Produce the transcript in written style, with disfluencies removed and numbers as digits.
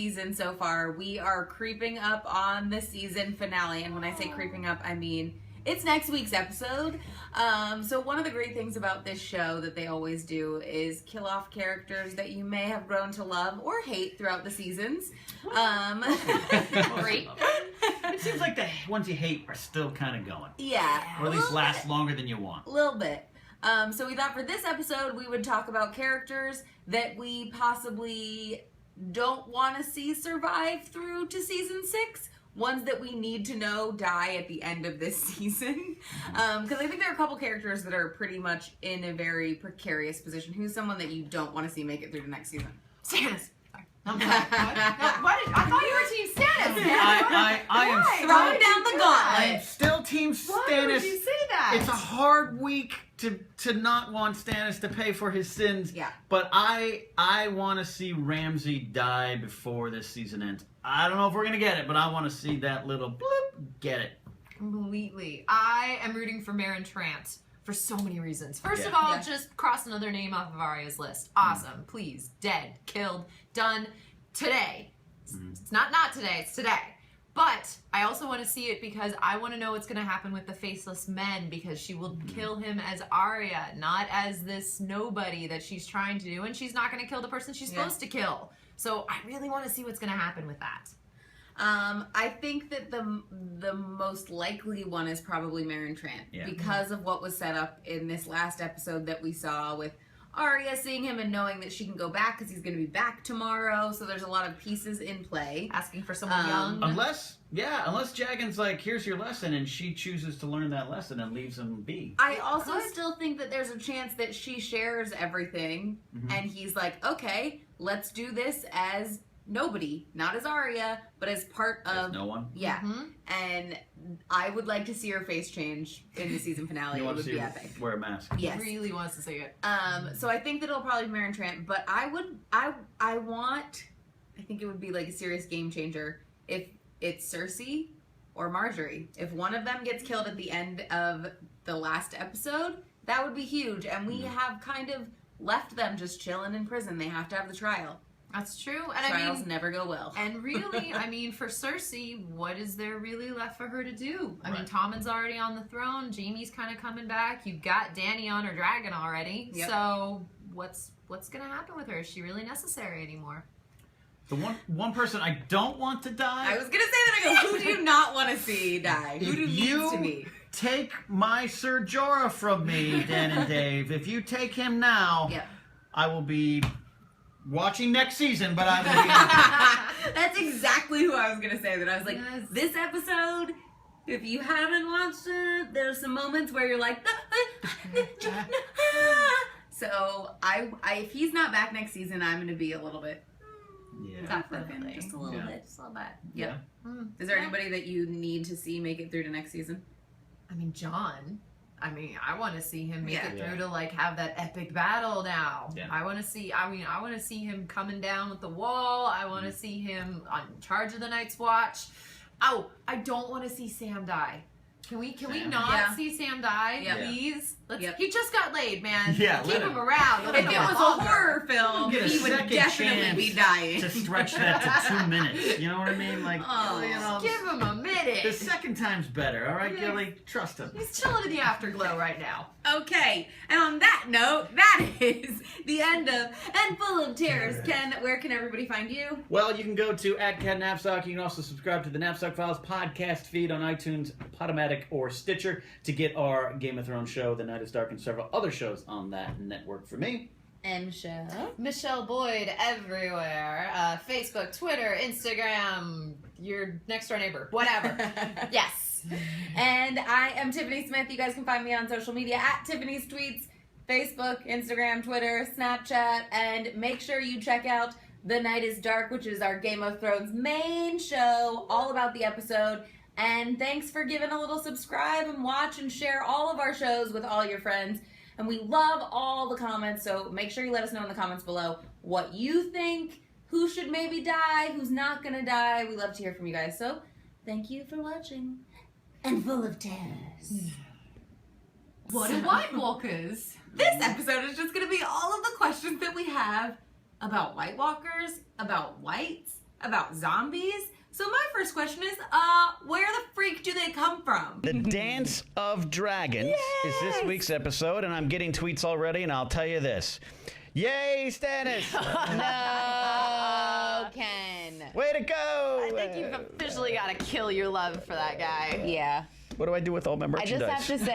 season so far. We are creeping up on the season finale, and when I say creeping up, I mean it's next week's episode. So one of the great things about this show that they always do is kill off characters that you may have grown to love or hate throughout the seasons. Great. It seems like the ones you hate are still kind of going. Yeah. Or at least last longer than you want. A little bit. So we thought for this episode we would talk about characters that we possibly don't want to see survive through to season 6. Ones that we need to know die at the end of this season. Because I think there are a couple characters that are pretty much in a very precarious position. Who's someone that you don't want to see make it through the next season? Stannis. No, what? I thought you were Team Stannis. I am throwing down the gauntlet. I am still Team Stannis. Why would you say that? It's a hard week to not want Stannis to pay for his sins. Yeah. But I want to see Ramsay die before this season ends. I don't know if we're going to get it, but I want to see that little bloop get it. Completely. I am rooting for Meryn Trant for so many reasons. First of all, just cross another name off of Arya's list. Awesome. Please. Dead. Killed. Done. Today. It's not today. It's today. But I also want to see it because I want to know what's going to happen with the Faceless Men, because she will kill him as Arya, not as this nobody that she's trying to do, and she's not going to kill the person she's supposed to kill. So I really want to see what's going to happen with that. I think that the most likely one is probably Meryn Trant because of what was set up in this last episode that we saw with Arya seeing him and knowing that she can go back because he's going to be back tomorrow. So there's a lot of pieces in play. Asking for someone young. Unless Jagan's like, here's your lesson, and she chooses to learn that lesson and leaves him be. I also still think that there's a chance that she shares everything and he's like, okay, let's do this as nobody, not as Arya, but as part of no one. Yeah. And I would like to see her face change in the season finale. You it want would to be see her epic. wear a mask. Yes. Really wants to see it. So I think that it'll probably be Meryn Trant, but I think it would be like a serious game changer if it's Cersei or Marjorie. If one of them gets killed at the end of the last episode, that would be huge. And we have kind of left them just chilling in prison. They have to have the trial. That's true. And Trials never go well. And really, I mean, for Cersei, what is there really left for her to do? I mean, Tommen's already on the throne. Jaime's kind of coming back. You've got Dany on her dragon already. Yep. So what's going to happen with her? Is she really necessary anymore? The one person I don't want to die. I was going to say that. I go, who do you not want to see die? Who do you need to be? Take my Ser Jorah from me, Dan and Dave. If you take him now, I will be watching next season, but I will be... That's exactly who I was going to say. That I was like, this episode, if you haven't watched it, there's some moments where you're like... So, if he's not back next season, I'm going to be a little bit... Definitely. Just a little bit. Just a little bit. Yeah. Is there anybody that you need to see make it through to next season? I mean, Jon. I mean, I want to see him make it through to like have that epic battle now. Yeah. I want to see him coming down with the wall. I want to see him on charge of the Night's Watch. Oh, I don't want to see Sam die. Can we not see Sam die, please? He just got laid, man. Yeah, keep him around. If it was a horror film, he would definitely be dying. To stretch that to 2 minutes, you know what I mean? Like, give him a minute. The second time's better, all right, Gilly? Trust him. He's chilling in the afterglow right now. Okay, and on that note, that is the end of And Full of Tears. Ken, where can everybody find you? Well, you can go to @CatNapzok. You can also subscribe to the Napzok Files podcast feed on iTunes, Podomatic, or Stitcher to get our Game of Thrones show, The Night is Dark, and several other shows on that network. For me, and Michelle Boyd everywhere. Facebook, Twitter, Instagram, your next door neighbor, whatever. Yes. And I am Tiffany Smith. You guys can find me on social media @Tiffany's Tweets, Facebook, Instagram, Twitter, Snapchat, and make sure you check out The Night is Dark, which is our Game of Thrones main show, all about the episode. And thanks for giving a little subscribe and watch and share all of our shows with all your friends. And we love all the comments, so make sure you let us know in the comments below what you think, who should maybe die, who's not gonna die. We love to hear from you guys. So thank you for watching. And Full of Tears. What are White Walkers? This episode is just gonna be all of the questions that we have about White Walkers, about whites, about zombies. So my first question is, where the freak do they come from? The Dance of Dragons is this week's episode, and I'm getting tweets already, and I'll tell you this. Yay, Stannis! No, Ken. Way to go! I think you've officially got to kill your love for that guy. Yeah. What do I do with all my I merchandise? just have to say.